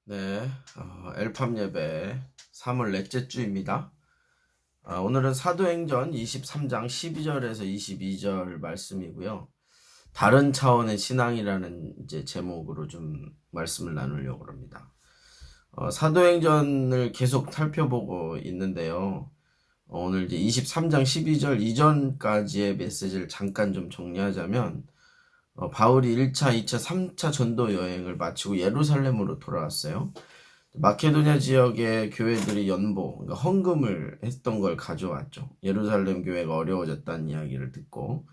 네, 엘팜 예배 3월 넷째 주입니다. 오늘은 사도행전 23장 12절에서 22절 말씀이고요. 다른 차원의 신앙이라는 이제 제목으로 좀 말씀을 나누려고 합니다. 사도행전을 계속 살펴보고 있는데요. 오늘 이제 23장 12절 이전까지의 메시지를 잠깐 좀 정리하자면, 바울이 1차, 2차, 3차 전도 여행을 마치고 예루살렘으로 돌아왔어요. 마케도냐 지역의 교회들이 그러니까 헌금을 했던 걸 가져왔죠. 예루살렘 교회가 어려워졌다는 이야기를 듣고.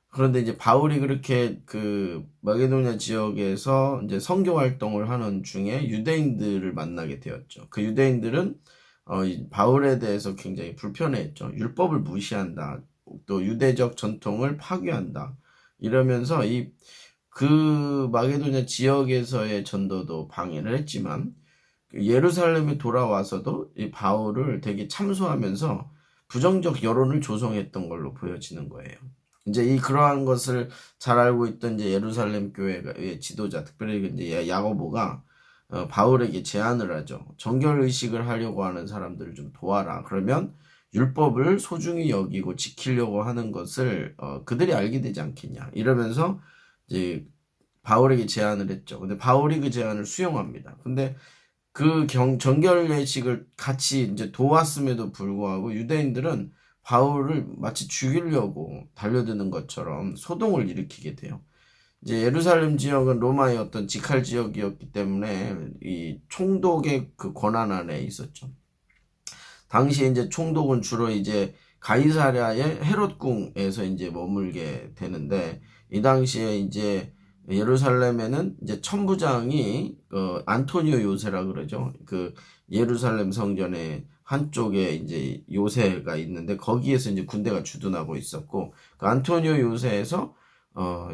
그런데 이제 바울이 그렇게 그 마케도냐 지역에서 이제 선교 활동을 하는 중에 유대인들을 만나게 되었죠. 그 유대인들은 이 바울에 대해서 굉장히 불편해했죠. 율법을 무시한다. 또 유대적 전통을 파괴한다. 이러면서 그 마게도냐 지역에서의 전도도 방해를 했지만 예루살렘에 돌아와서도 이 바울을 되게 참소하면서 부정적 여론을 조성했던 걸로 보여지는 거예요. 이제 그러한 것을 잘 알고 있던 이제 예루살렘 교회의 지도자, 특별히 이제 야고보가 바울에게 제안을 하죠. 정결 의식을 하려고 하는 사람들을 좀 도와라. 그러면 율법을 소중히 여기고 지키려고 하는 것을 그들이 알게 되지 않겠냐. 이러면서 이제 바울에게 제안을 했죠. 근데 바울이 그 제안을 수용합니다. 근데 그 정결 예식을 같이 이제 도왔음에도 불구하고 유대인들은 바울을 마치 죽이려고 달려드는 것처럼 소동을 일으키게 돼요. 이제 예루살렘 지역은 로마의 어떤 직할 지역이었기 때문에 이 총독의 그 권한 안에 있었죠. 당시 이제 총독은 주로 이제 가이사랴의 헤롯궁에서 이제 머물게 되는데, 이 당시에 이제 예루살렘에는 이제 천부장이 안토니오 요새라 그러죠. 그 예루살렘 성전의 한쪽에 이제 요새가 있는데 거기에서 이제 군대가 주둔하고 있었고, 그 안토니오 요새에서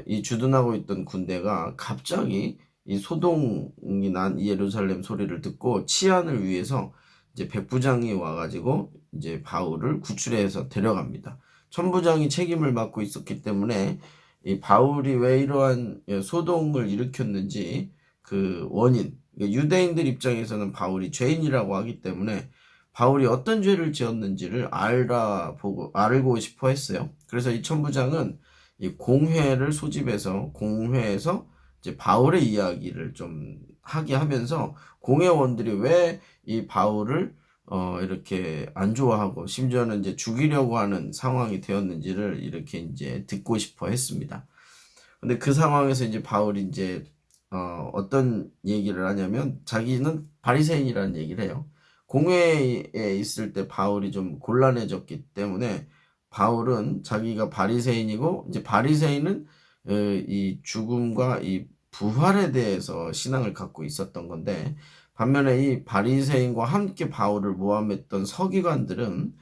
이 주둔하고 있던 군대가 갑자기 이 소동이 난 예루살렘 소리를 듣고 치안을 위해서 이제 백부장이 와가지고 이제 바울을 구출해서 데려갑니다. 천부장이 책임을 맡고 있었기 때문에 이 바울이 왜 이러한 소동을 일으켰는지 그 원인, 유대인들 입장에서는 바울이 죄인이라고 하기 때문에 바울이 어떤 죄를 지었는지를 알고 싶어 했어요. 그래서 이 천부장은 이 공회를 소집해서 공회에서 이제 바울의 이야기를 좀 하게 하면서 공회원들이 왜 이 바울을 이렇게 안 좋아하고 심지어는 이제 죽이려고 하는 상황이 되었는지를 이렇게 이제 듣고 싶어 했습니다. 근데 그 상황에서 이제 바울이 이제 어떤 얘기를 하냐면 자기는 바리새인이라는 얘기를 해요. 공회에 있을 때 바울이 좀 곤란해졌기 때문에 바울은 자기가 바리새인이고 이제 바리새인은 이 죽음과 이 부활에 대해서 신앙을 갖고 있었던 건데, 반면에 이 바리새인과 함께 바울을 모함했던 서기관들은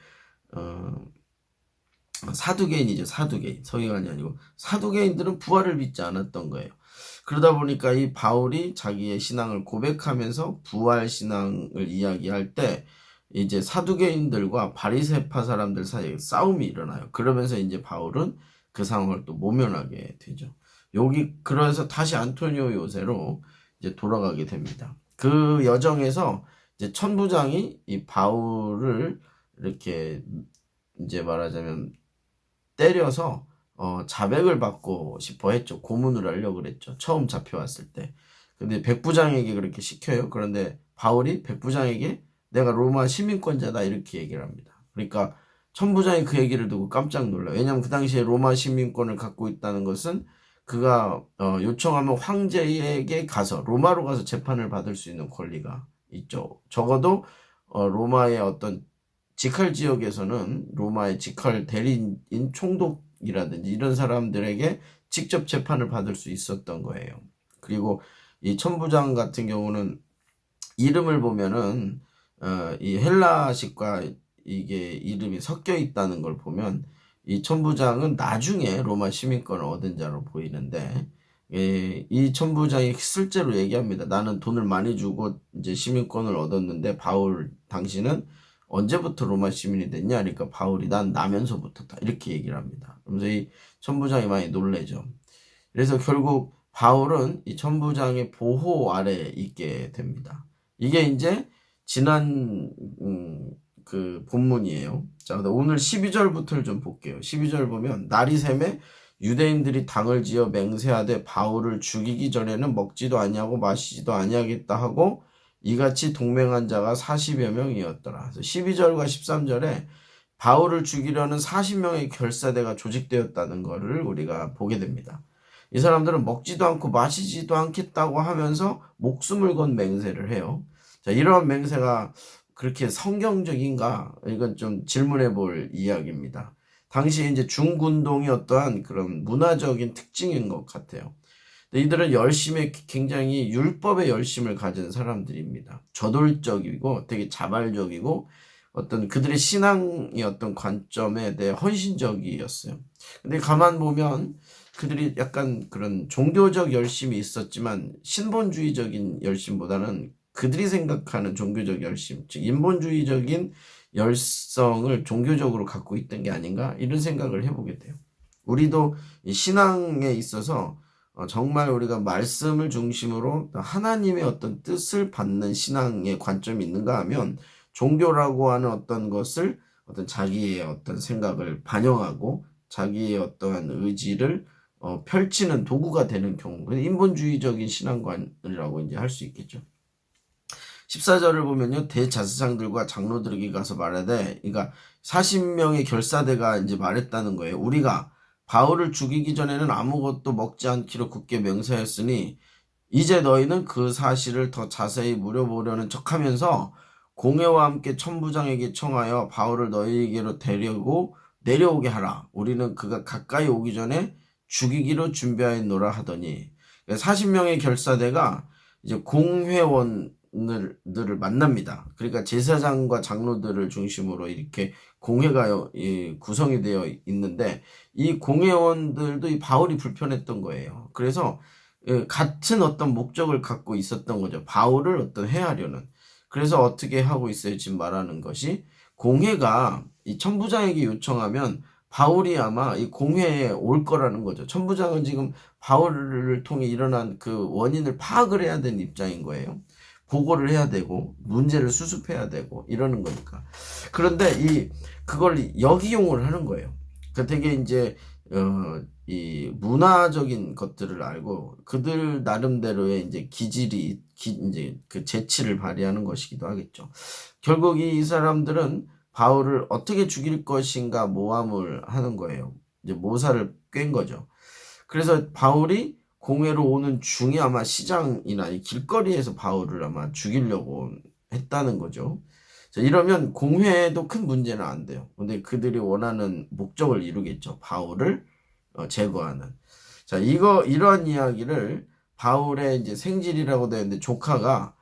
사두개인이죠. 사두개인. 서기관이 아니고 사두개인들은 부활을 믿지 않았던 거예요. 그러다 보니까 이 바울이 자기의 신앙을 고백하면서 부활 신앙을 이야기할 때 이제 사두개인들과 바리새파 사람들 사이에 싸움이 일어나요. 그러면서 이제 바울은 그 상황을 또 모면하게 되죠. 그래서 다시 안토니오 요새로 이제 돌아가게 됩니다. 그 여정에서 이제 천부장이 이 바울을 이렇게 이제 말하자면 때려서 자백을 받고 싶어 했죠. 고문을 하려고 그랬죠. 처음 잡혀왔을 때. 근데 백부장에게 그렇게 시켜요. 그런데 바울이 백부장에게 내가 로마 시민권자다 이렇게 얘기를 합니다. 그러니까 천부장이 그 얘기를 듣고 깜짝 놀라요. 왜냐하면 그 당시에 로마 시민권을 갖고 있다는 것은 그가 요청하면 황제에게 가서 로마로 가서 재판을 받을 수 있는 권리가 있죠. 적어도 로마의 어떤 직할 지역에서는 로마의 직할 대리인 총독이라든지 이런 사람들에게 직접 재판을 받을 수 있었던 거예요. 그리고 이 천부장 같은 경우는 이름을 보면은 이 헬라식과 이게 이름이 섞여 있다는 걸 보면 이 천부장은 나중에 로마 시민권을 얻은 자로 보이는데, 이 천부장이 실제로 얘기합니다. 나는 돈을 많이 주고 이제 시민권을 얻었는데 바울 당신은 언제부터 로마 시민이 됐냐? 그러니까 바울이 난 나면서부터다 이렇게 얘기를 합니다. 그러면서 이 천부장이 많이 놀래죠. 그래서 결국 바울은 이 천부장의 보호 아래에 있게 됩니다. 이게 이제 지난 그 본문이에요. 자, 오늘 12절부터를 좀 볼게요. 12절 보면 날이 샘에 유대인들이 당을 지어 맹세하되 바울을 죽이기 전에는 먹지도 아니하고 마시지도 아니하겠다 하고 이같이 동맹한 자가 40여 명이었더라. 그래서 12절과 13절에 바울을 죽이려는 40명의 결사대가 조직되었다는 것을 우리가 보게 됩니다. 이 사람들은 먹지도 않고 마시지도 않겠다고 하면서 목숨을 건 맹세를 해요. 자, 이러한 맹세가 그렇게 성경적인가? 이건 좀 질문해 볼 이야기입니다. 당시 이제 중군동이 어떠한 그런 문화적인 특징인 것 같아요. 이들은 열심에 굉장히 율법의 열심을 가진 사람들입니다. 저돌적이고 되게 자발적이고 어떤 그들의 신앙의 어떤 관점에 대해 헌신적이었어요. 근데 가만 보면 그들이 약간 그런 종교적 열심이 있었지만 신본주의적인 열심보다는 그들이 생각하는 종교적 열심, 즉 인본주의적인 열성을 종교적으로 갖고 있던 게 아닌가 이런 생각을 해보게 돼요. 우리도 이 신앙에 있어서 정말 우리가 말씀을 중심으로 하나님의 어떤 뜻을 받는 신앙의 관점이 있는가 하면 종교라고 하는 어떤 것을 어떤 자기의 어떤 생각을 반영하고 자기의 어떠한 의지를 펼치는 도구가 되는 경우, 인본주의적인 신앙관이라고 이제 할 수 있겠죠. 14절을 보면요, 대자스장들과 장로들에게 가서 말하되, 그러니까 40명의 결사대가 이제 말했다는 거예요. 우리가 바울을 죽이기 전에는 아무것도 먹지 않기로 굳게 맹세하였으니 이제 너희는 그 사실을 더 자세히 물어보려는 척하면서 공회와 함께 천부장에게 청하여 바울을 너희에게로 데리고 내려오게 하라. 우리는 그가 가까이 오기 전에 죽이기로 준비하였노라 하더니 40명의 결사대가 이제 공회원들을 만납니다. 그러니까 제사장과 장로들을 중심으로 이렇게 공회가 구성이 되어 있는데 이 공회원들도 이 바울이 불편했던 거예요. 그래서 같은 어떤 목적을 갖고 있었던 거죠. 바울을 어떤 해하려는. 그래서 어떻게 하고 있어요? 지금 말하는 것이 공회가 이 천부장에게 요청하면 바울이 아마 이 공회에 올 거라는 거죠. 천부장은 지금 바울을 통해 일어난 그 원인을 파악을 해야 되는 입장인 거예요. 보고를 해야 되고 문제를 수습해야 되고 이러는 거니까. 그런데 그걸 역이용을 하는 거예요. 그 되게 이제 이 문화적인 것들을 알고 그들 나름대로의 이제 기질이 이제 그 재치를 발휘하는 것이기도 하겠죠. 결국 이 사람들은 바울을 어떻게 죽일 것인가 모함을 하는 거예요. 이제 모사를 꿰인 거죠. 그래서 바울이 공회로 오는 중에 아마 시장이나 이 길거리에서 바울을 아마 죽이려고 했다는 거죠. 자, 이러면 공회에도 큰 문제는 안 돼요. 근데 그들이 원하는 목적을 이루겠죠. 바울을 제거하는. 자, 이러한 이야기를 바울의 이제 생질이라고 되어 있는데 조카가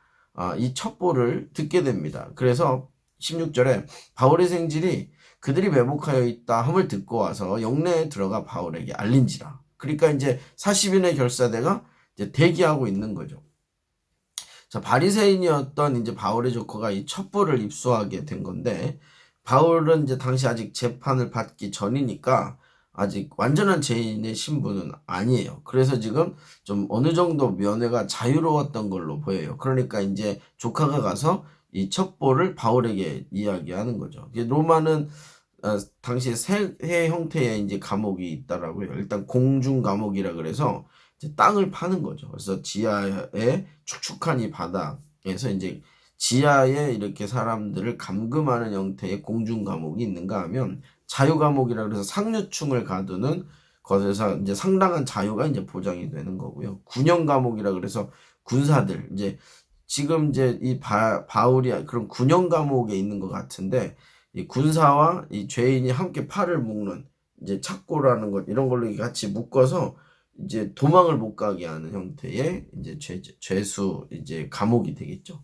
이 첩보를 듣게 됩니다. 그래서 16절에 바울의 생질이 그들이 매복하여 있다 함을 듣고 와서 영내에 들어가 바울에게 알린지라. 그러니까 이제 40인의 결사대가 이제 대기하고 있는 거죠. 자, 바리새인이었던 이제 바울의 조커가 이 첩보를 입수하게 된 건데, 바울은 이제 당시 아직 재판을 받기 전이니까 아직 완전한 죄인의 신분은 아니에요. 그래서 지금 좀 어느 정도 면회가 자유로웠던 걸로 보여요. 그러니까 이제 조카가 가서 이 첩보를 바울에게 이야기하는 거죠. 로마는 당시 세 형태의 이제 감옥이 있다라고요. 일단 공중 감옥이라 그래서 이제 땅을 파는 거죠. 그래서 지하에 축축한 이 바닥에서 이제 지하에 이렇게 사람들을 감금하는 형태의 공중 감옥이 있는가 하면 자유 감옥이라 그래서 상류층을 가두는 것에서 이제 상당한 자유가 이제 보장이 되는 거고요. 군형 감옥이라 그래서 군사들 이제 지금 이제 이 바울이 그런 군형 감옥에 있는 것 같은데 이 군사와 이 죄인이 함께 팔을 묶는 이제 착고라는 것 이런 걸로 같이 묶어서 이제 도망을 못 가게 하는 형태의 이제 죄수 이제 감옥이 되겠죠.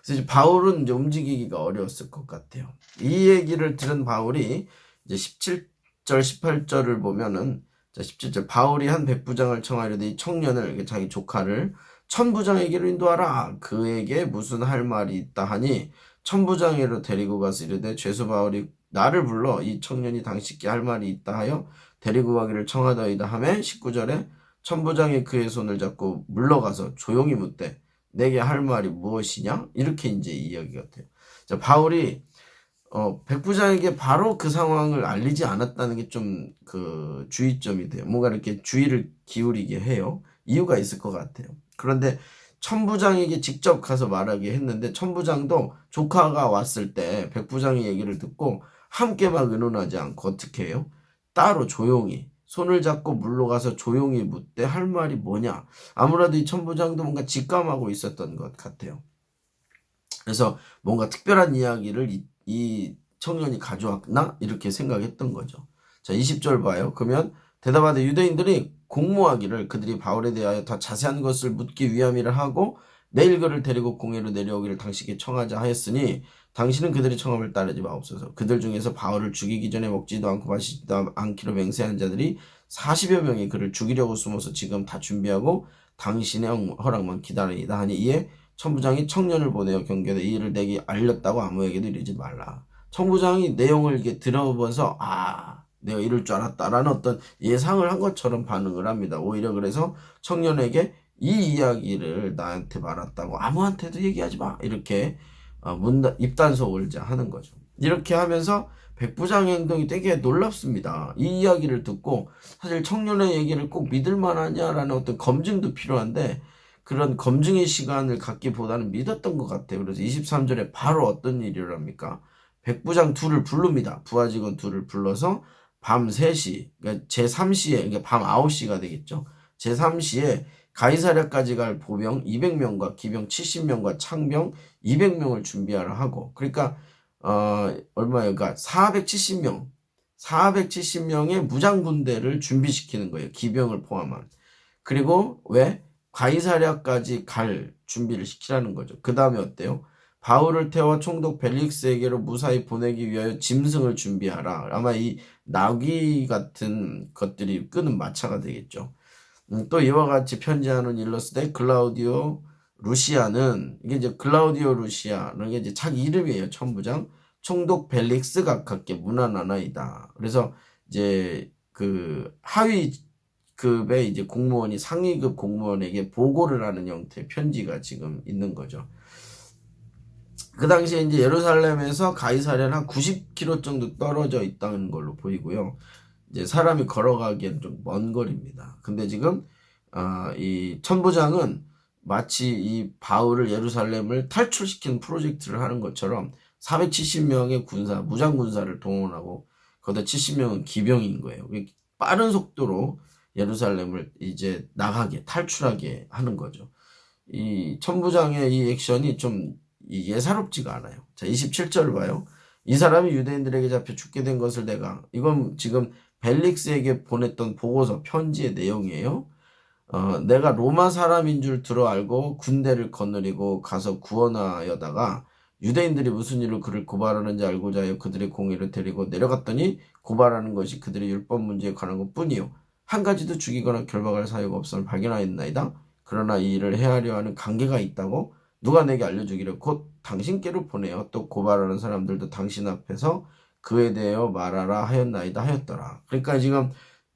그래서 이제 바울은 이제 움직이기가 어려웠을 것 같아요. 이 얘기를 들은 바울이 이제 17절 18절을 보면은 자 17절 바울이 한 백부장을 청하려되 이 청년을 자기 조카를 천부장에게로 인도하라. 그에게 무슨 할 말이 있다 하니 천부장에로 데리고 가서 이르되 죄수 바울이 나를 불러 이 청년이 당신께 할 말이 있다 하여 데리고 가기를 청하더이다 하매 19절에 천부장이 그의 손을 잡고 물러가서 조용히 묻되 내게 할 말이 무엇이냐? 이렇게 이제 이야기가 돼요. 자, 바울이 백부장에게 바로 그 상황을 알리지 않았다는 게 좀 그 주의점이 돼요. 뭔가 이렇게 주의를 기울이게 해요. 이유가 있을 것 같아요. 그런데 천부장에게 직접 가서 말하게 했는데 천부장도 조카가 왔을 때 백부장의 얘기를 듣고 함께 막 의논하지 않고 어떻게 해요? 따로 조용히 손을 잡고 물러가서 조용히 묻되 할 말이 뭐냐? 아무래도 이 천부장도 뭔가 직감하고 있었던 것 같아요. 그래서 뭔가 특별한 이야기를 이 청년이 가져왔나? 이렇게 생각했던 거죠. 자, 20절 봐요. 그러면 대답하되 유대인들이 공모하기를 그들이 바울에 대하여 더 자세한 것을 묻기 위함이라 하고 내일 그를 데리고 공회로 내려오기를 당신께 청하자 하였으니 당신은 그들의 청함을 따르지 마옵소서. 그들 중에서 바울을 죽이기 전에 먹지도 않고 마시지도 않기로 맹세한 자들이 40여 명이 그를 죽이려고 숨어서 지금 다 준비하고 당신의 허락만 기다리이다 하니 이에 천부장이 청년을 보내어 경계되 이 일을 내게 알렸다고 아무에게도 이르지 말라. 천부장이 내용을 이렇게 들어보면서 내가 이럴 줄 알았다라는 어떤 예상을 한 것처럼 반응을 합니다. 오히려 그래서 청년에게 이 이야기를 나한테 말았다고 아무한테도 얘기하지 마. 이렇게 입단속을 하는 거죠. 이렇게 하면서 백부장의 행동이 되게 놀랍습니다. 이 이야기를 듣고 사실 청년의 얘기를 꼭 믿을 만하냐라는 어떤 검증도 필요한데 그런 검증의 시간을 갖기보다는 믿었던 것 같아요. 그래서 23절에 바로 어떤 일을 합니까? 백부장 둘을 부릅니다. 부하 직원 둘을 불러서 밤 3시, 그러니까 제3시에, 그러니까 밤 9시가 되겠죠. 제3시에 가이사랴까지 갈 보병 200명과 기병 70명과 창병 200명을 준비하라 하고, 그러니까 얼마예요? 그러니까 470명의 무장 군대를 준비시키는 거예요. 기병을 포함한. 그리고 왜? 가이사랴까지 갈 준비를 시키라는 거죠. 그 다음에 어때요? 바울을 태워 총독 벨릭스에게로 무사히 보내기 위하여 짐승을 준비하라. 아마 이 나귀 같은 것들이 끄는 마차가 되겠죠. 또 이와 같이 편지하는 일러스되 클라우디오 루시아는 이게 이제 클라우디오 루시아는 이게 이제 자기 이름이에요. 천부장 총독 벨릭스가 가깝게 문안하나이다. 그래서 이제 그 하위 급의 이제 공무원이 상위급 공무원에게 보고를 하는 형태의 편지가 지금 있는 거죠. 그 당시에 이제 예루살렘에서 가이사랴는 한 90km 정도 떨어져 있다는 걸로 보이고요. 이제 사람이 걸어가기엔 좀 먼 거리입니다. 근데 지금 이 천부장은 마치 이 바울을 예루살렘을 탈출시키는 프로젝트를 하는 것처럼 470명의 군사, 무장 군사를 동원하고 거기다 70명은 기병인 거예요. 빠른 속도로 예루살렘을 이제 나가게 탈출하게 하는 거죠. 이 천부장의 이 액션이 좀 예사롭지가 않아요. 자, 27절을 봐요. 이 사람이 유대인들에게 잡혀 죽게 된 것을 이건 지금 벨릭스에게 보냈던 보고서 편지의 내용이에요. 내가 로마 사람인 줄 들어 알고 군대를 거느리고 가서 구원하여다가 유대인들이 무슨 일로 그를 고발하는지 알고자 하여 그들의 공의를 데리고 내려갔더니 고발하는 것이 그들의 율법 문제에 관한 것뿐이요 한 가지도 죽이거나 결박할 사유가 없음을 발견하였나이다. 그러나 이 일을 헤아려 하는 관계가 있다고 누가 내게 알려주기를 곧 당신께로 보내어 또 고발하는 사람들도 당신 앞에서 그에 대하여 말하라 하였나이다 하였더라. 그러니까 지금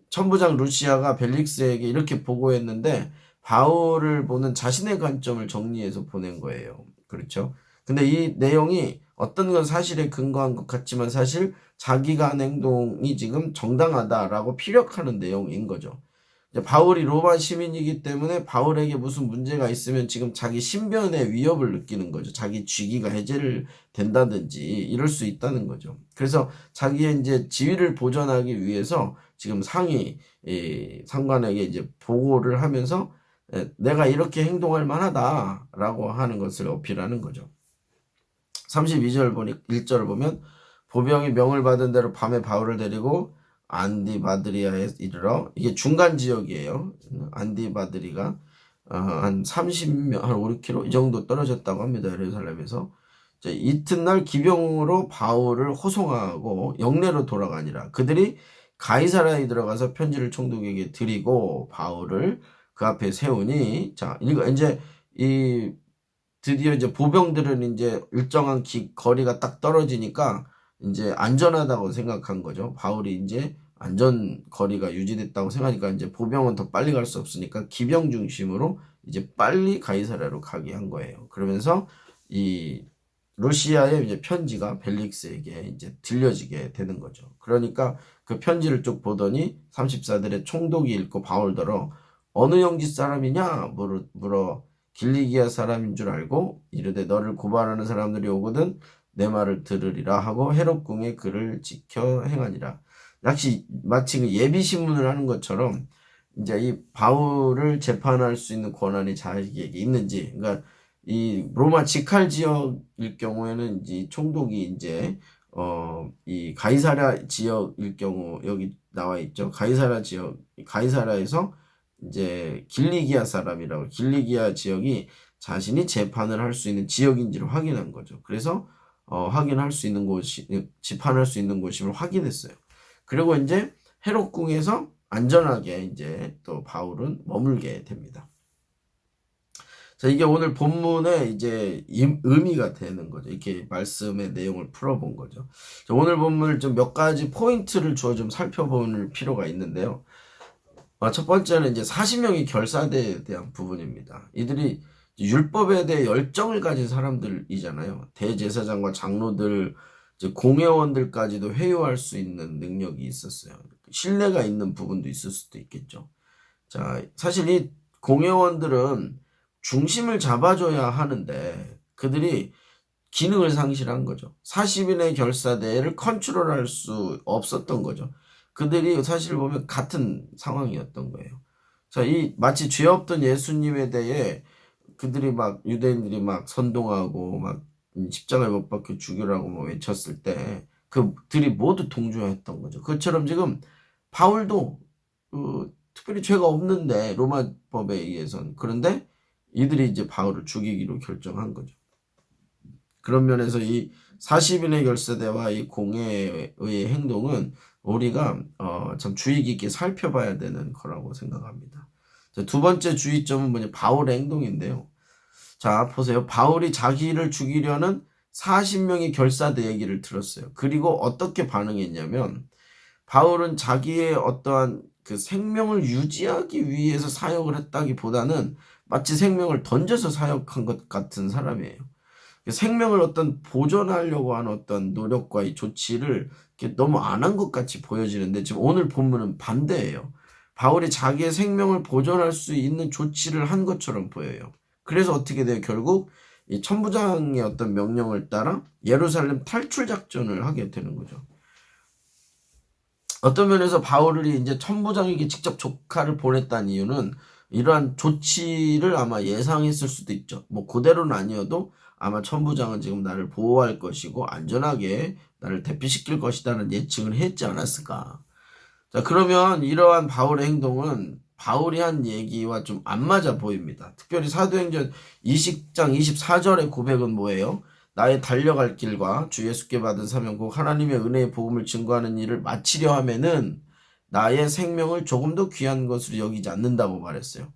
천부장 루시아가 벨릭스에게 이렇게 보고했는데 바울을 보는 자신의 관점을 정리해서 보낸 거예요. 그렇죠? 근데 이 내용이 어떤 건 사실에 근거한 것 같지만 사실 자기가 한 행동이 지금 정당하다라고 피력하는 내용인 거죠. 이제 바울이 로마 시민이기 때문에 바울에게 무슨 문제가 있으면 지금 자기 신변의 위협을 느끼는 거죠. 자기 직위가 해제를 된다든지 이럴 수 있다는 거죠. 그래서 자기의 이제 지위를 보존하기 위해서 지금 상위 상관에게 이제 보고를 하면서 내가 이렇게 행동할 만하다라고 하는 것을 어필하는 거죠. 32절 보니 1절을 보면 보병이 명을 받은 대로 밤에 바울을 데리고 안디바드리아에 이르러 이게 중간 지역이에요. 안디바드리가 한 30명, 한 5, 6km 이 정도 떨어졌다고 합니다. 예루살렘에서. 이튿날 기병으로 바울을 호송하고 영내로 돌아가니라. 그들이 가이사랴에 들어가서 편지를 총독에게 드리고 바울을 그 앞에 세우니 이제 드디어 이제 보병들은 이제 일정한 거리가 딱 떨어지니까 이제 안전하다고 생각한 거죠. 바울이 이제 안전 거리가 유지됐다고 생각하니까 이제 보병은 더 빨리 갈 수 없으니까 기병 중심으로 이제 빨리 가이사랴로 가게 한 거예요. 그러면서 이 러시아의 이제 편지가 벨릭스에게 이제 들려지게 되는 거죠. 그러니까 그 편지를 쭉 보더니 34들의 총독이 읽고 바울더러 어느 영지 사람이냐 물어 길리기아 사람인 줄 알고 이르되 너를 고발하는 사람들이 오거든 내 말을 들으리라 하고 헤롯궁의 글을 지켜 행하니라. 마치 그 예비 신문을 하는 것처럼 이제 이 바울을 재판할 수 있는 권한이 자기에게 있는지, 그러니까 이 로마 직할 지역일 경우에는 이제 총독이 이제 이 가이사랴 지역일 경우 여기 나와 있죠. 가이사랴 지역, 가이사랴에서 이제 길리기아 사람이라고, 길리기아 지역이 자신이 재판을 할 수 있는 지역인지를 확인한 거죠. 그래서 확인할 수 있는 곳이, 재판할 수 있는 곳임을 확인했어요. 그리고 이제 헤롯궁에서 안전하게 이제 또 바울은 머물게 됩니다. 자, 이게 오늘 본문의 이제 의미가 되는 거죠. 이렇게 말씀의 내용을 풀어본 거죠. 자, 오늘 본문을 좀 몇 가지 포인트를 주어 좀 살펴볼 필요가 있는데요. 첫 번째는 이제 40명의 결사대에 대한 부분입니다. 이들이 율법에 대해 열정을 가진 사람들이잖아요. 대제사장과 장로들, 이제 공회원들까지도 회유할 수 있는 능력이 있었어요. 신뢰가 있는 부분도 있을 수도 있겠죠. 자, 사실 이 공회원들은 중심을 잡아줘야 하는데 그들이 기능을 상실한 거죠. 40인의 결사대회를 컨트롤할 수 없었던 거죠. 그들이 사실 보면 같은 상황이었던 거예요. 자, 이 마치 죄 없던 예수님에 대해 그들이 막 유대인들이 막 선동하고 막 십자가에 못 박혀 죽이라고 뭐 외쳤을 때 그들이 모두 동조했던 거죠. 그처럼 지금 바울도 특별히 죄가 없는데 로마 법에 의해서는, 그런데 이들이 이제 바울을 죽이기로 결정한 거죠. 그런 면에서 이 40인의 결사대와 이 공회의 행동은 우리가 참 주의 깊게 살펴봐야 되는 거라고 생각합니다. 자, 두 번째 주의점은 뭐냐? 바울의 행동인데요. 자, 보세요. 바울이 자기를 죽이려는 40명의 결사대 얘기를 들었어요. 그리고 어떻게 반응했냐면 바울은 자기의 어떠한 그 생명을 유지하기 위해서 사역을 했다기보다는 마치 생명을 던져서 사역한 것 같은 사람이에요. 생명을 어떤 보존하려고 하는 어떤 노력과 이 조치를 너무 안 한 것 같이 보여지는데 지금 오늘 본문은 반대예요. 바울이 자기의 생명을 보존할 수 있는 조치를 한 것처럼 보여요. 그래서 어떻게 돼요? 결국 이 천부장의 어떤 명령을 따라 예루살렘 탈출 작전을 하게 되는 거죠. 어떤 면에서 바울이 이제 천부장에게 직접 조카를 보냈다는 이유는 이러한 조치를 아마 예상했을 수도 있죠. 뭐 그대로는 아니어도 아마 천부장은 지금 나를 보호할 것이고 안전하게 나를 대피시킬 것이라는 예측을 했지 않았을까. 자, 그러면 이러한 바울의 행동은 바울이 한 얘기와 좀 안 맞아 보입니다. 특별히 사도행전 20장 24절의 고백은 뭐예요? 나의 달려갈 길과 주 예수께 받은 사명 곧 하나님의 은혜의 복음을 증거하는 일을 마치려 하면은 나의 생명을 조금도 귀한 것으로 여기지 않는다고 말했어요.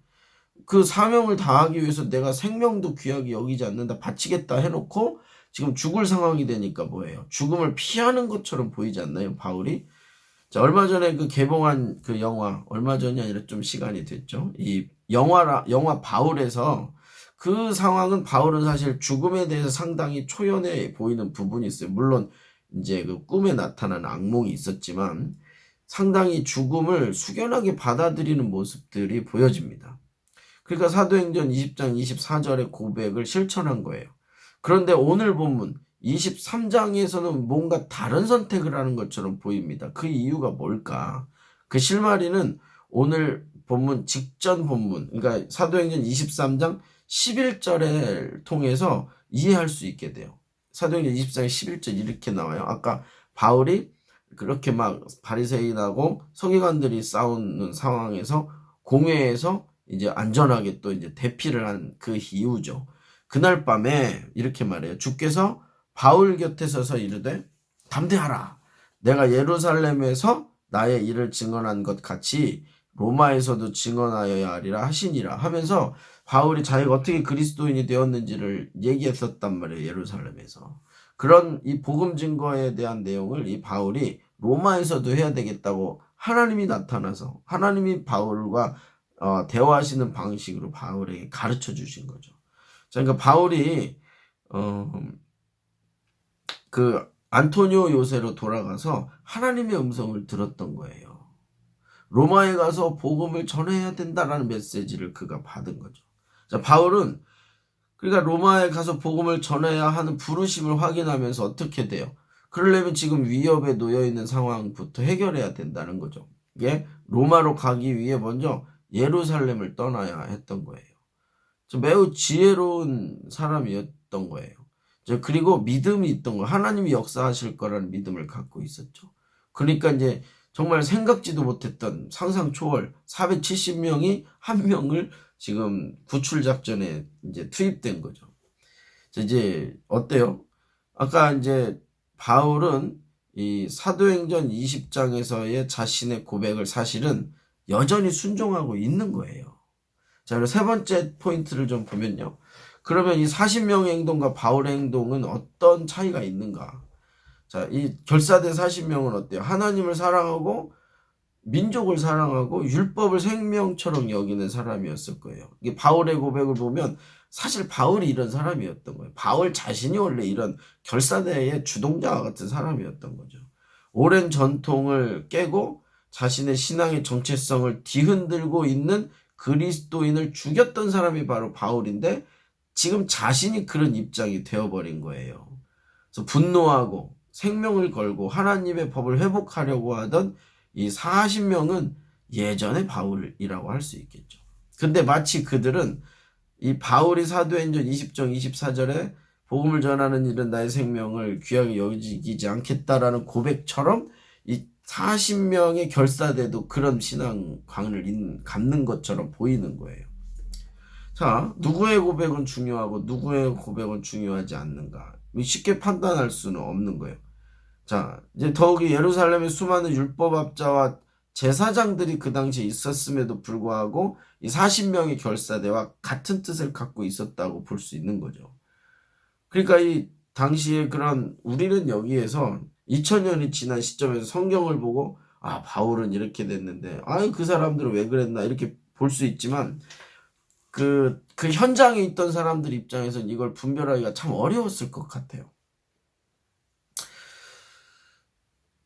그 사명을 다하기 위해서 내가 생명도 귀하게 여기지 않는다, 바치겠다 해놓고 지금 죽을 상황이 되니까 뭐예요? 죽음을 피하는 것처럼 보이지 않나요, 바울이? 자, 얼마 전에 그 개봉한 그 영화, 얼마 전이 아니라 좀 시간이 됐죠. 이 영화 바울에서 그 상황은 바울은 사실 죽음에 대해서 상당히 초연해 보이는 부분이 있어요. 물론 이제 그 꿈에 나타나는 악몽이 있었지만 상당히 죽음을 숙연하게 받아들이는 모습들이 보여집니다. 그러니까 사도행전 20장 24절의 고백을 실천한 거예요. 그런데 오늘 본문 23장에서는 뭔가 다른 선택을 하는 것처럼 보입니다. 그 이유가 뭘까? 그 실마리는 오늘 본문 직전 본문, 그러니까 사도행전 23장 11절을 통해서 이해할 수 있게 돼요. 사도행전 24장 11절 이렇게 나와요. 아까 바울이 그렇게 막 바리새인하고 서기관들이 싸우는 상황에서 공회에서 이제 안전하게 또 이제 대피를 한 그 이유죠. 그날 밤에 이렇게 말해요. 주께서 바울 곁에 서서 이르되 담대하라. 내가 예루살렘에서 나의 일을 증언한 것 같이 로마에서도 증언하여야 하리라 하시니라 하면서 바울이 자기가 어떻게 그리스도인이 되었는지를 얘기했었단 말이에요. 예루살렘에서. 그런 이 복음 증거에 대한 내용을 이 바울이 로마에서도 해야 되겠다고 하나님이 나타나서 하나님이 바울과 대화하시는 방식으로 바울에게 가르쳐 주신 거죠. 자, 그러니까 바울이 그 안토니오 요새로 돌아가서 하나님의 음성을 들었던 거예요. 로마에 가서 복음을 전해야 된다라는 메시지를 그가 받은 거죠. 자, 바울은 그러니까 로마에 가서 복음을 전해야 하는 부르심을 확인하면서 어떻게 돼요? 그러려면 지금 위협에 놓여 있는 상황부터 해결해야 된다는 거죠. 이게 로마로 가기 위해 먼저 예루살렘을 떠나야 했던 거예요. 매우 지혜로운 사람이었던 거예요. 그리고 믿음이 있던 거, 하나님이 역사하실 거라는 믿음을 갖고 있었죠. 그러니까 이제 정말 생각지도 못했던 상상 초월 470명이 한 명을 지금 구출 작전에 이제 투입된 거죠. 이제 어때요? 아까 이제 바울은 이 사도행전 20장에서의 자신의 고백을 사실은 여전히 순종하고 있는 거예요. 자, 그리고 세 번째 포인트를 좀 보면요. 그러면 이 40명의 행동과 바울의 행동은 어떤 차이가 있는가? 자, 이 결사된 40명은 어때요? 하나님을 사랑하고 민족을 사랑하고 율법을 생명처럼 여기는 사람이었을 거예요. 이게 바울의 고백을 보면 사실 바울이 이런 사람이었던 거예요. 바울 자신이 원래 이런 결사대의 주동자와 같은 사람이었던 거죠. 오랜 전통을 깨고 자신의 신앙의 정체성을 뒤흔들고 있는 그리스도인을 죽였던 사람이 바로 바울인데 지금 자신이 그런 입장이 되어버린 거예요. 그래서 분노하고 생명을 걸고 하나님의 법을 회복하려고 하던 이 40명은 예전의 바울이라고 할 수 있겠죠. 근데 마치 그들은 이 바울이 사도행전 20장 24절에 복음을 전하는 일은 나의 생명을 귀하게 여기지 않겠다라는 고백처럼 이 40명의 결사대도 그런 신앙관을 갖는 것처럼 보이는 거예요. 자, 누구의 고백은 중요하고 누구의 고백은 중요하지 않는가? 쉽게 판단할 수는 없는 거예요. 자, 이제 더욱이 예루살렘에 수많은 율법학자와 제사장들이 그 당시에 있었음에도 불구하고 이 40명의 결사대와 같은 뜻을 갖고 있었다고 볼 수 있는 거죠. 그러니까 이 당시에 그런 우리는 여기에서 2000년이 지난 시점에서 성경을 보고 바울은 이렇게 됐는데 그 사람들은 왜 그랬나 이렇게 볼 수 있지만 그 현장에 있던 사람들 입장에서는 이걸 분별하기가 참 어려웠을 것 같아요.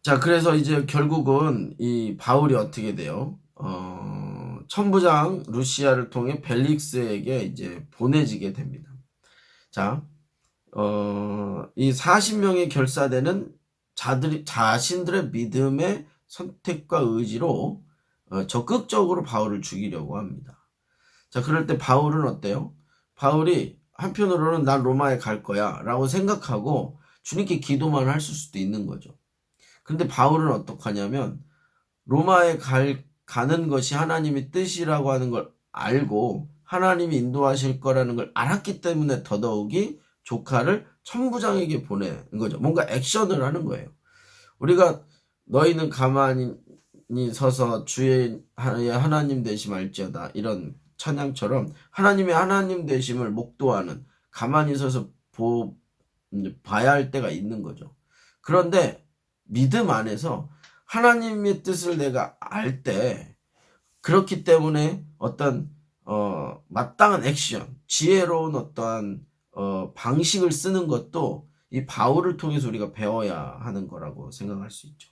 자, 그래서 이제 결국은 이 바울이 어떻게 돼요? 천부장 루시아를 통해 벨릭스에게 이제 보내지게 됩니다. 자, 이 40명의 결사대는 자신들의 믿음의 선택과 의지로 적극적으로 바울을 죽이려고 합니다. 자, 그럴 때 바울은 어때요? 바울이 한편으로는 난 로마에 갈 거야 라고 생각하고 주님께 기도만 할 수도 있는 거죠. 근데 바울은 어떡하냐면 로마에 가는 것이 하나님의 뜻이라고 하는 걸 알고 하나님이 인도하실 거라는 걸 알았기 때문에 더더욱이 조카를 천부장에게 보내는 거죠. 뭔가 액션을 하는 거예요. 우리가 너희는 가만히 서서 주의 하나님 되심 알지어다 이런 찬양처럼 하나님의 하나님 되심을 목도하는 가만히 서서 봐야 할 때가 있는 거죠. 그런데 믿음 안에서 하나님의 뜻을 내가 알 때 그렇기 때문에 어떤 마땅한 액션, 지혜로운 어떠한 방식을 쓰는 것도 이 바울을 통해서 우리가 배워야 하는 거라고 생각할 수 있죠.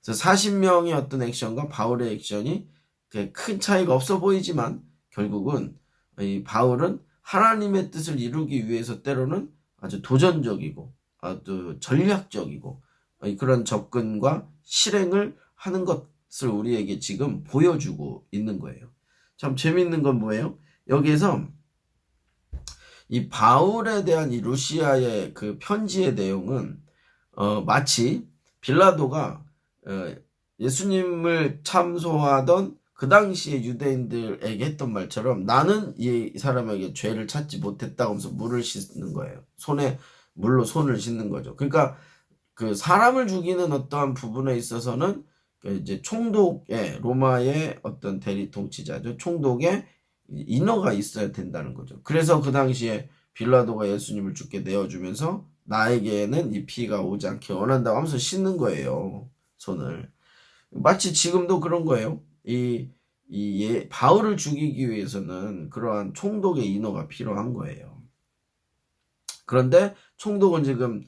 그래서 40명의 어떤 액션과 바울의 액션이 큰 차이가 없어 보이지만 결국은 이 바울은 하나님의 뜻을 이루기 위해서 때로는 아주 도전적이고 아주 전략적이고 그런 접근과 실행을 하는 것을 우리에게 지금 보여주고 있는 거예요. 참 재밌는 건 뭐예요? 여기에서 이 바울에 대한 이 루시아의 그 편지의 내용은 마치 빌라도가 예수님을 참소하던 그 당시에 유대인들에게 했던 말처럼 나는 이 사람에게 죄를 찾지 못했다 하면서 물을 씻는 거예요. 물로 손을 씻는 거죠. 그러니까 그 사람을 죽이는 어떠한 부분에 있어서는 이제 총독의 로마의 어떤 대리 통치자죠. 총독의 인허가 있어야 된다는 거죠. 그래서 그 당시에 빌라도가 예수님을 죽게 내어주면서 나에게는 이 피가 오지 않게 원한다고 하면서 씻는 거예요. 손을. 마치 지금도 그런 거예요. 바울을 죽이기 위해서는 그러한 총독의 인허가 필요한 거예요. 그런데 총독은 지금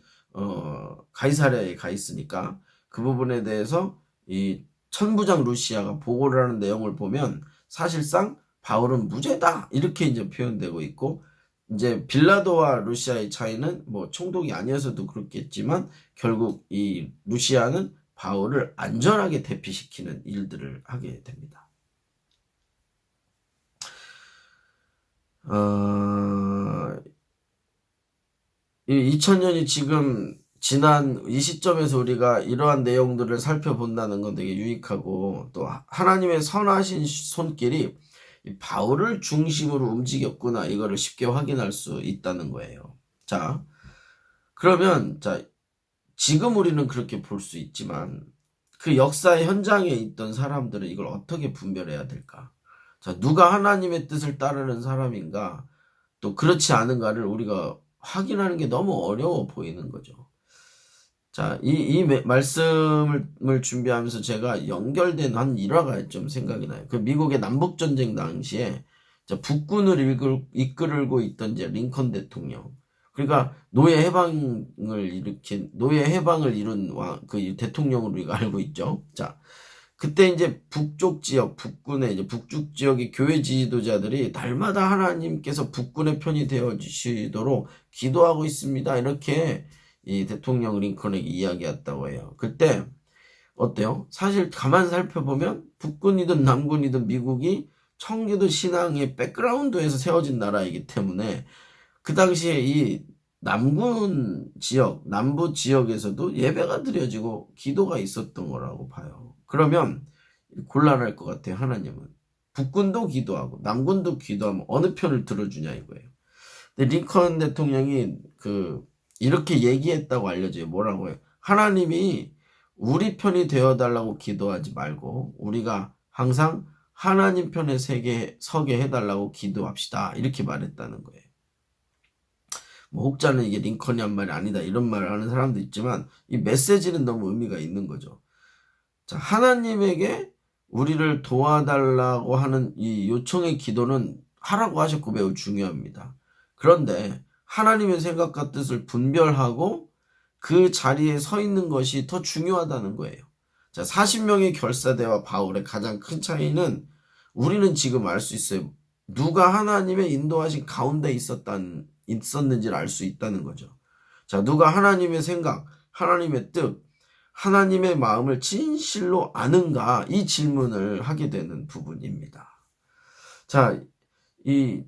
가이사랴에 가 있으니까 그 부분에 대해서 이 천부장 루시아가 보고를 하는 내용을 보면 사실상 바울은 무죄다 이렇게 이제 표현되고 있고, 이제 빌라도와 루시아의 차이는 뭐 총독이 아니어서도 그렇겠지만 결국 이 루시아는 바울을 안전하게 대피시키는 일들을 하게 됩니다. 2000년이 지금 지난 이 시점에서 우리가 이러한 내용들을 살펴본다는 건 되게 유익하고, 또 하나님의 선하신 손길이 바울을 중심으로 움직였구나 이거를 쉽게 확인할 수 있다는 거예요. 자, 그러면 지금 우리는 그렇게 볼 수 있지만 그 역사의 현장에 있던 사람들은 이걸 어떻게 분별해야 될까? 자, 누가 하나님의 뜻을 따르는 사람인가, 또 그렇지 않은가를 우리가 확인하는 게 너무 어려워 보이는 거죠. 자, 이 말씀을 준비하면서 제가 연결된 한 일화가 좀 생각이 나요. 그 미국의 남북전쟁 당시에 북군을 이끌고 있던 이제 링컨 대통령. 그러니까 노예 해방을 이룬 그 대통령으로 우리가 알고 있죠. 자, 그때 이제 북군의 이제 북쪽 지역의 교회 지도자들이 날마다 하나님께서 북군의 편이 되어 주시도록 기도하고 있습니다. 이렇게 이 대통령 링컨에게 이야기했다고 해요. 그때 어때요? 사실 가만 살펴보면 북군이든 남군이든 미국이 청교도 신앙의 백그라운드에서 세워진 나라이기 때문에 그 당시에 이 남부 지역에서도 예배가 드려지고 기도가 있었던 거라고 봐요. 그러면 곤란할 것 같아요. 하나님은 북군도 기도하고 남군도 기도하면 어느 편을 들어주냐 이거예요. 근데 링컨 대통령이 이렇게 얘기했다고 알려져요. 뭐라고 해요? 하나님이 우리 편이 되어달라고 기도하지 말고 우리가 항상 하나님 편에 서게 해달라고 기도합시다. 이렇게 말했다는 거예요. 뭐 혹자는 이게 링컨이 한 말이 아니다 이런 말을 하는 사람도 있지만 이 메시지는 너무 의미가 있는 거죠. 자, 하나님에게 우리를 도와달라고 하는 이 요청의 기도는 하라고 하셨고 매우 중요합니다. 그런데 하나님의 생각과 뜻을 분별하고 그 자리에 서 있는 것이 더 중요하다는 거예요. 자, 40명의 결사대와 바울의 가장 큰 차이는 우리는 지금 알 수 있어요. 누가 하나님의 인도하신 가운데 있었는지를 알 수 있다는 거죠. 자, 누가 하나님의 생각, 하나님의 뜻, 하나님의 마음을 진실로 아는가, 이 질문을 하게 되는 부분입니다. 자,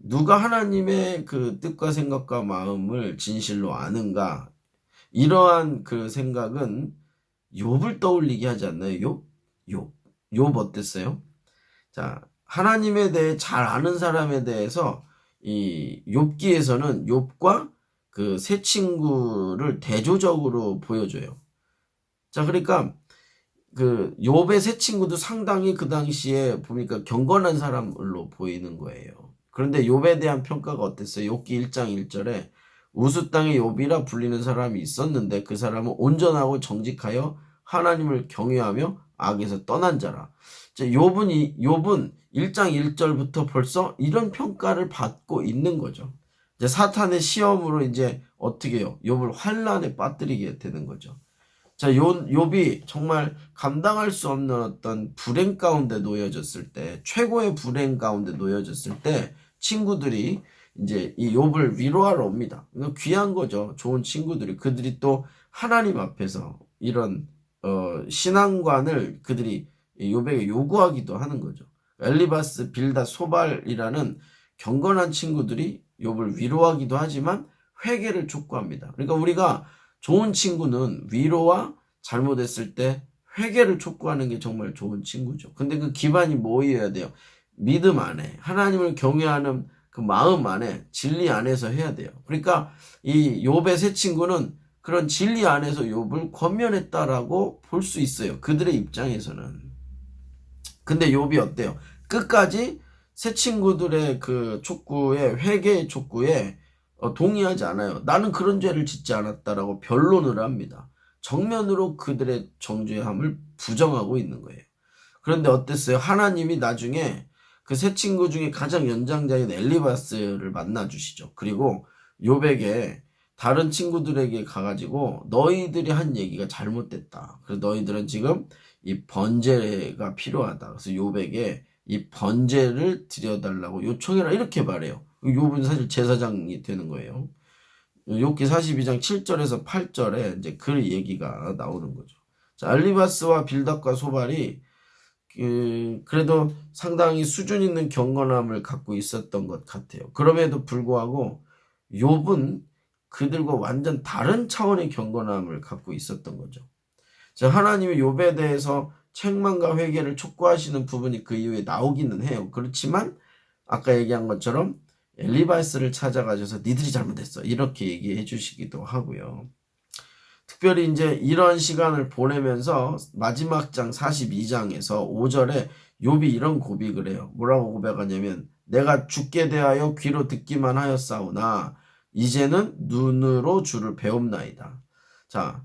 누가 하나님의 그 뜻과 생각과 마음을 진실로 아는가, 이러한 그 생각은 욥을 떠올리게 하지 않나요? 욥 어땠어요? 자, 하나님에 대해 잘 아는 사람에 대해서 이 욥기에서는 욥과 그 세 친구를 대조적으로 보여줘요. 자, 그러니까 그 욥의 세 친구도 상당히 그 당시에 보니까 경건한 사람으로 보이는 거예요. 그런데 욥에 대한 평가가 어땠어요? 욥기 1장 1절에 우스 땅의 욥이라 불리는 사람이 있었는데 그 사람은 온전하고 정직하여 하나님을 경외하며 악에서 떠난 자라. 욥은 1장 1절부터 벌써 이런 평가를 받고 있는 거죠. 이제 사탄의 시험으로 이제 어떻게 해요? 욥을 환난에 빠뜨리게 되는 거죠. 자, 욥이 정말 감당할 수 없는 어떤 불행 가운데 놓여졌을 때, 최고의 불행 가운데 놓여졌을 때 친구들이 이제 이 욥을 위로하러 옵니다. 귀한 거죠. 좋은 친구들이. 그들이 또 하나님 앞에서 이런 신앙관을 그들이 욥에게 요구하기도 하는 거죠. 엘리바스, 빌닷, 소발이라는 경건한 친구들이 욥을 위로하기도 하지만 회개를 촉구합니다. 그러니까 우리가 좋은 친구는 위로와 잘못했을 때 회개를 촉구하는 게 정말 좋은 친구죠. 근데 그 기반이 뭐여야 돼요? 믿음 안에, 하나님을 경외하는 그 마음 안에, 진리 안에서 해야 돼요. 그러니까 이 욥의 세 친구는 그런 진리 안에서 욥을 권면했다라고 볼 수 있어요. 그들의 입장에서는. 근데 욥이 어때요? 끝까지 세 친구들의 그 촉구에, 회개의 촉구에 동의하지 않아요. 나는 그런 죄를 짓지 않았다라고 변론을 합니다. 정면으로 그들의 정죄함을 부정하고 있는 거예요. 그런데 어땠어요? 하나님이 나중에 그 세 친구 중에 가장 연장자인 엘리바스를 만나 주시죠. 그리고 요백에 다른 친구들에게 가가지고 너희들이 한 얘기가 잘못됐다. 그래서 너희들은 지금 이 번제가 필요하다. 그래서 요백에 이 번제를 드려달라고 요청해라 이렇게 말해요. 요백은 사실 제사장이 되는 거예요. 욥기 42장 7절에서 8절에 이제 그 얘기가 나오는 거죠. 자, 엘리바스와 빌닷과 소발이 그래도 상당히 수준 있는 경건함을 갖고 있었던 것 같아요. 그럼에도 불구하고 욥은 그들과 완전 다른 차원의 경건함을 갖고 있었던 거죠. 자, 하나님이 욥에 대해서 책망과 회개를 촉구하시는 부분이 그 이후에 나오기는 해요. 그렇지만 아까 얘기한 것처럼 엘리바스를 찾아가셔서 니들이 잘못했어 이렇게 얘기해 주시기도 하고요. 특별히 이제 이런 시간을 보내면서 마지막 장 42장에서 5절에 욥이 이런 고백을 해요. 뭐라고 고백하냐면 내가 죽게 대하여 귀로 듣기만 하였사오나 이제는 눈으로 주를 배웁나이다. 자,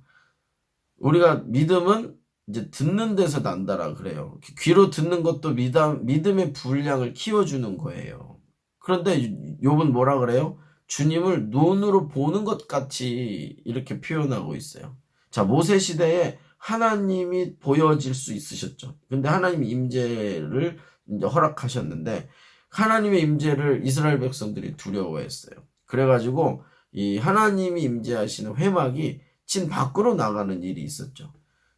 우리가 믿음은 이제 듣는 데서 난다라 그래요. 귀로 듣는 것도 믿음의 분량을 키워주는 거예요. 그런데 욥은 뭐라 그래요? 주님을 눈으로 보는 것 같이 이렇게 표현하고 있어요. 자, 모세 시대에 하나님이 보여질 수 있으셨죠. 근데 하나님이 임재를 이제 허락하셨는데 하나님의 임재를 이스라엘 백성들이 두려워했어요. 그래가지고 이 하나님이 임재하시는 회막이 진 밖으로 나가는 일이 있었죠.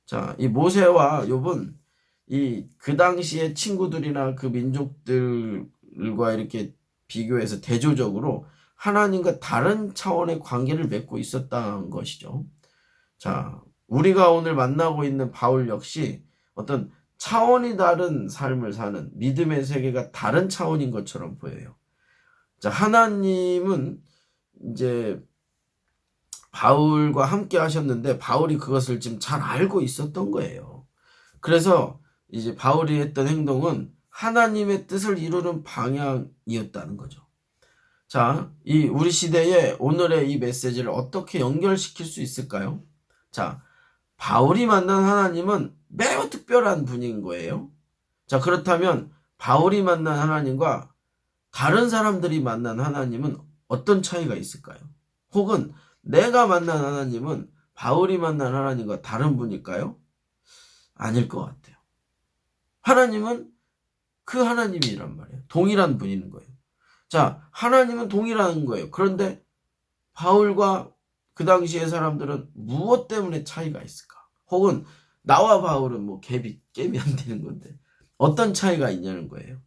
자, 이 모세와 욥은 그 당시의 친구들이나 그 민족들과 이렇게 비교해서 대조적으로 하나님과 다른 차원의 관계를 맺고 있었다는 것이죠. 자, 우리가 오늘 만나고 있는 바울 역시 어떤 차원이 다른 삶을 사는 믿음의 세계가 다른 차원인 것처럼 보여요. 자, 하나님은 이제 바울과 함께 하셨는데 바울이 그것을 지금 잘 알고 있었던 거예요. 그래서 이제 바울이 했던 행동은 하나님의 뜻을 이루는 방향이었다는 거죠. 자, 우리 시대에 오늘의 이 메시지를 어떻게 연결시킬 수 있을까요? 자, 바울이 만난 하나님은 매우 특별한 분인 거예요. 자, 그렇다면 바울이 만난 하나님과 다른 사람들이 만난 하나님은 어떤 차이가 있을까요? 혹은 내가 만난 하나님은 바울이 만난 하나님과 다른 분일까요? 아닐 것 같아요. 하나님은 그 하나님이란 말이에요. 동일한 분인 거예요. 자, 하나님은 동일한 거예요. 그런데 바울과 그 당시의 사람들은 무엇 때문에 차이가 있을까? 혹은 나와 바울은 뭐 갭이 안 되는 건데 어떤 차이가 있냐는 거예요.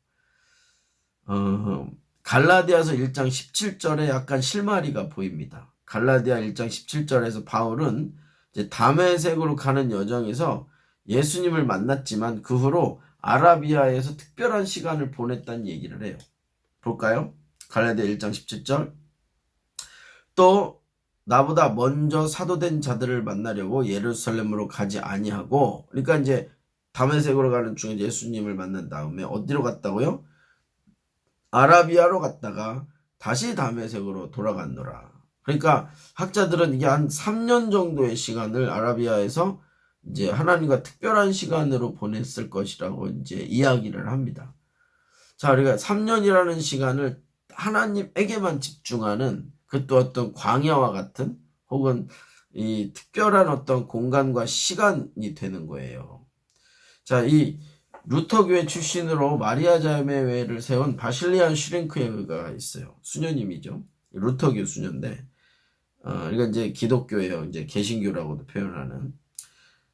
갈라디아서 1장 17절에 약간 실마리가 보입니다. 갈라디아 1장 17절에서 바울은 이제 다메섹으로 가는 여정에서 예수님을 만났지만 그 후로 아라비아에서 특별한 시간을 보냈다는 얘기를 해요. 볼까요? 갈라디아 1장 17절. 또 나보다 먼저 사도된 자들을 만나려고 예루살렘으로 가지 아니하고, 그러니까 이제 다메섹으로 가는 중에 예수님을 만난 다음에 어디로 갔다고요? 아라비아로 갔다가 다시 다메섹으로 돌아갔노라. 그러니까 학자들은 이게 한 3년 정도의 시간을 아라비아에서 이제 하나님과 특별한 시간으로 보냈을 것이라고 이제 이야기를 합니다. 자, 우리가 3년이라는 시간을 하나님에게만 집중하는 그것도 어떤 광야와 같은 혹은 이 특별한 어떤 공간과 시간이 되는 거예요. 자, 이 루터교회 출신으로 마리아 자매회를 세운 바실리안 슈링크가 있어요. 수녀님이죠. 루터교 수녀인데, 그러니까 이제 기독교예요. 이제 개신교라고도 표현하는.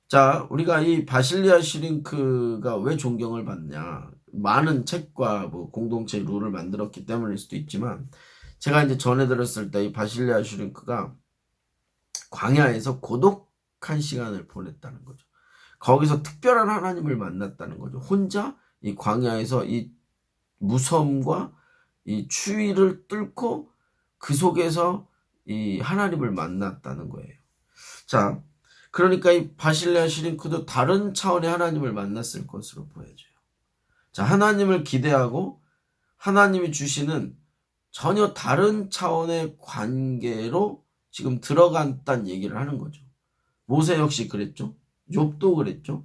자, 우리가 이 바실리아 슈링크가 왜 존경을 받냐? 많은 책과 뭐 공동체 룰을 만들었기 때문일 수도 있지만, 제가 이제 전해 들었을 때 이 바실리아 슈링크가 광야에서 고독한 시간을 보냈다는 거죠. 거기서 특별한 하나님을 만났다는 거죠. 혼자 이 광야에서 이 무섬과 이 추위를 뚫고 그 속에서 이 하나님을 만났다는 거예요. 자, 그러니까 이 바실리아 슈링크도 다른 차원의 하나님을 만났을 것으로 보여져요. 자, 하나님을 기대하고 하나님이 주시는 전혀 다른 차원의 관계로 지금 들어간다는 얘기를 하는 거죠. 모세 역시 그랬죠. 욥도 그랬죠.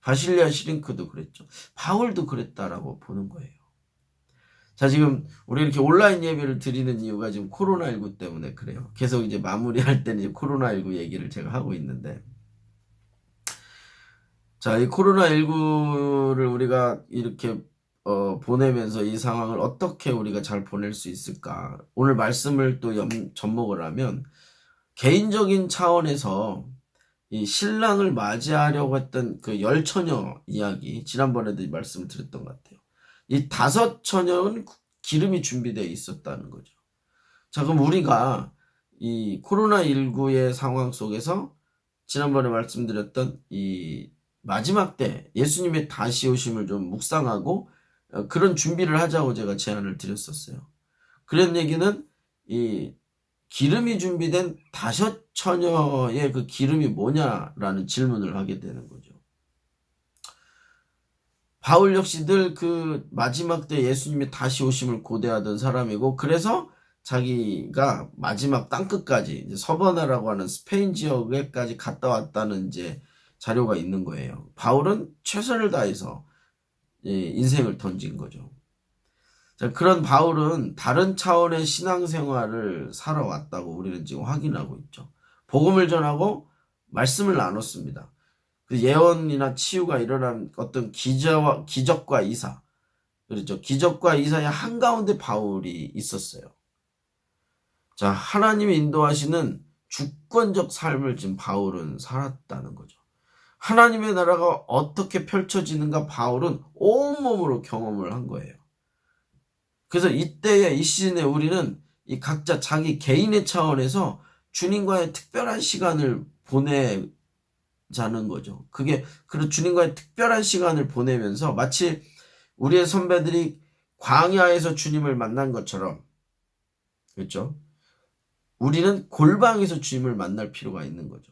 바실리아 시링크도 그랬죠. 바울도 그랬다라고 보는 거예요. 자, 지금 우리 이렇게 온라인 예배를 드리는 이유가 지금 코로나19 때문에 그래요. 계속 이제 마무리할 때는 이제 코로나19 얘기를 제가 하고 있는데, 자, 이 코로나19를 우리가 이렇게 보내면서 이 상황을 어떻게 우리가 잘 보낼 수 있을까? 오늘 말씀을 또 접목을 하면 개인적인 차원에서 이 신랑을 맞이하려고 했던 그 열 처녀 이야기, 지난번에도 말씀을 드렸던 것 같아요. 이 5처녀는 기름이 준비되어 있었다는 거죠. 자, 그럼 우리가 이 코로나19의 상황 속에서 지난번에 말씀드렸던 이 마지막 때 예수님의 다시 오심을 좀 묵상하고 그런 준비를 하자고 제가 제안을 드렸었어요. 그런 얘기는 이 기름이 준비된 5처녀의 그 기름이 뭐냐라는 질문을 하게 되는 거죠. 바울 역시 늘 그 마지막 때 예수님이 다시 오심을 고대하던 사람이고, 그래서 자기가 마지막 땅끝까지 이제 서버나라고 하는 스페인 지역에까지 갔다 왔다는 이제 자료가 있는 거예요. 바울은 최선을 다해서 인생을 던진 거죠. 자, 그런 바울은 다른 차원의 신앙생활을 살아왔다고 우리는 지금 확인하고 있죠. 복음을 전하고 말씀을 나눴습니다. 그 예언이나 치유가 일어난 어떤 기적과 이사, 그렇죠. 기적과 이사의 한가운데 바울이 있었어요. 자, 하나님이 인도하시는 주권적 삶을 지금 바울은 살았다는 거죠. 하나님의 나라가 어떻게 펼쳐지는가 바울은 온몸으로 경험을 한 거예요. 그래서 이때에 이 시즌에 우리는 이 각자 자기 개인의 차원에서 주님과의 특별한 시간을 보내자는 거죠. 그게 그런 주님과의 특별한 시간을 보내면서 마치 우리의 선배들이 광야에서 주님을 만난 것처럼, 그렇죠? 우리는 골방에서 주님을 만날 필요가 있는 거죠.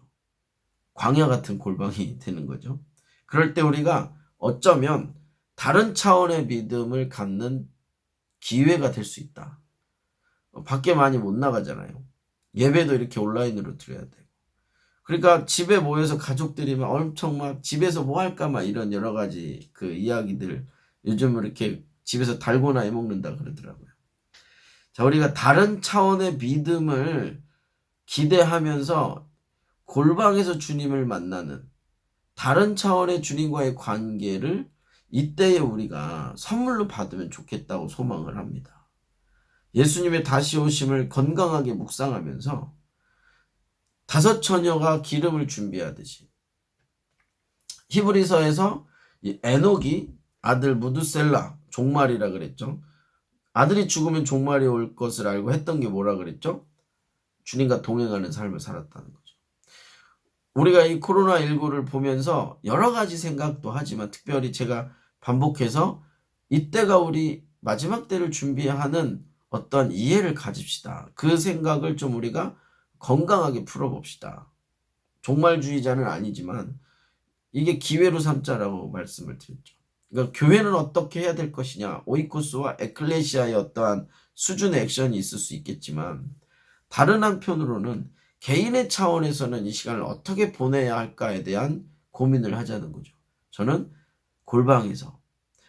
광야 같은 골방이 되는 거죠. 그럴 때 우리가 어쩌면 다른 차원의 믿음을 갖는 기회가 될 수 있다. 밖에 많이 못 나가잖아요. 예배도 이렇게 온라인으로 드려야 되고. 그러니까 집에 모여서 가족들이 막 엄청 막 집에서 뭐 할까 막 이런 여러 가지 그 이야기들 요즘 이렇게 집에서 달고나 해먹는다 그러더라고요. 자, 우리가 다른 차원의 믿음을 기대하면서 골방에서 주님을 만나는 다른 차원의 주님과의 관계를 이때에 우리가 선물로 받으면 좋겠다고 소망을 합니다. 예수님의 다시 오심을 건강하게 묵상하면서 5처녀가 기름을 준비하듯이 히브리서에서 이 에녹이 아들 무드셀라 종말이라 그랬죠. 아들이 죽으면 종말이 올 것을 알고 했던 게 뭐라 그랬죠? 주님과 동행하는 삶을 살았다는 거죠. 우리가 이 코로나19를 보면서 여러 가지 생각도 하지만 특별히 제가 반복해서 이때가 우리 마지막 때를 준비하는 어떤 이해를 가집시다. 그 생각을 좀 우리가 건강하게 풀어봅시다. 종말주의자는 아니지만 이게 기회로 삼자라고 말씀을 드렸죠. 그러니까 교회는 어떻게 해야 될 것이냐, 오이코스와 에클레시아의 어떠한 수준의 액션이 있을 수 있겠지만 다른 한편으로는 개인의 차원에서는 이 시간을 어떻게 보내야 할까에 대한 고민을 하자는 거죠. 저는 골방에서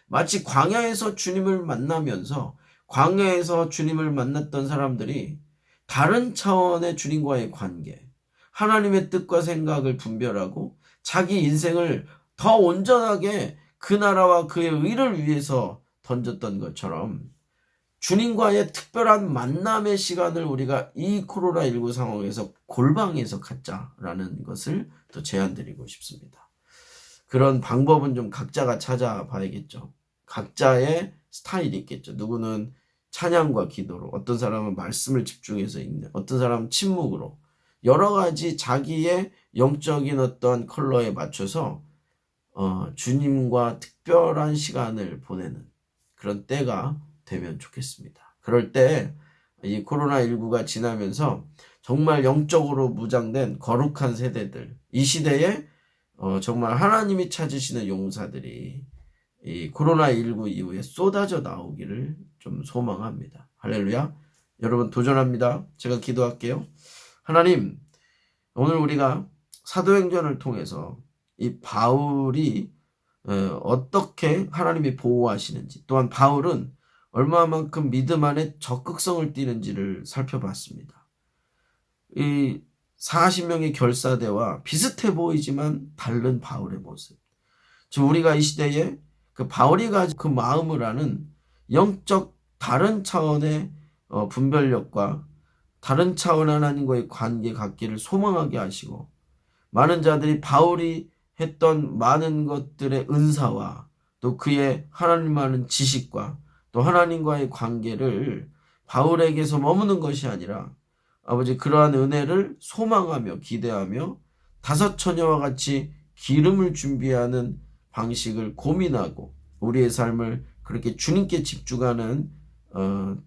마치 광야에서 주님을 만나면서 광야에서 주님을 만났던 사람들이 다른 차원의 주님과의 관계, 하나님의 뜻과 생각을 분별하고 자기 인생을 더 온전하게 그 나라와 그의 의를 위해서 던졌던 것처럼 주님과의 특별한 만남의 시간을 우리가 이 코로나19 상황에서 골방에서 갖자라는 것을 또 제안드리고 싶습니다. 그런 방법은 좀 각자가 찾아봐야겠죠. 각자의 스타일이 있겠죠. 누구는 찬양과 기도로, 어떤 사람은 말씀을 집중해서 읽는, 어떤 사람은 침묵으로, 여러 가지 자기의 영적인 어떤 컬러에 맞춰서 주님과 특별한 시간을 보내는 그런 때가 되면 좋겠습니다. 그럴 때 이 코로나19가 지나면서 정말 영적으로 무장된 거룩한 세대들, 이 시대에 정말 하나님이 찾으시는 용사들이 이 코로나19 이후에 쏟아져 나오기를 좀 소망합니다. 할렐루야. 여러분 도전합니다. 제가 기도할게요. 하나님, 오늘 우리가 사도행전을 통해서 이 바울이 어떻게 하나님이 보호하시는지, 또한 바울은 얼마만큼 믿음 안에 적극성을 띠는지를 살펴봤습니다. 이 40명의 결사대와 비슷해 보이지만 다른 바울의 모습. 지금 우리가 이 시대에 그 바울이 가진 그 마음을 아는 영적 다른 차원의 분별력과 다른 차원의 하나님과의 관계 갖기를 소망하게 하시고, 많은 자들이 바울이 했던 많은 것들의 은사와 또 그의 하나님 아는 지식과 또 하나님과의 관계를 바울에게서 머무는 것이 아니라 아버지 그러한 은혜를 소망하며 기대하며 다섯 처녀와 같이 기름을 준비하는 방식을 고민하고 우리의 삶을 그렇게 주님께 집중하는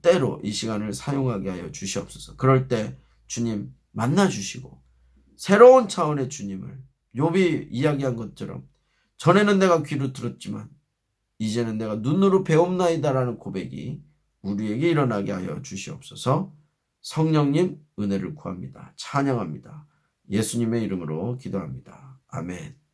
때로 이 시간을 사용하게 하여 주시옵소서. 그럴 때 주님 만나 주시고 새로운 차원의 주님을 욥이 이야기한 것처럼 전에는 내가 귀로 들었지만 이제는 내가 눈으로 배움나이다라는 고백이 우리에게 일어나게 하여 주시옵소서. 성령님 은혜를 구합니다. 찬양합니다. 예수님의 이름으로 기도합니다. 아멘.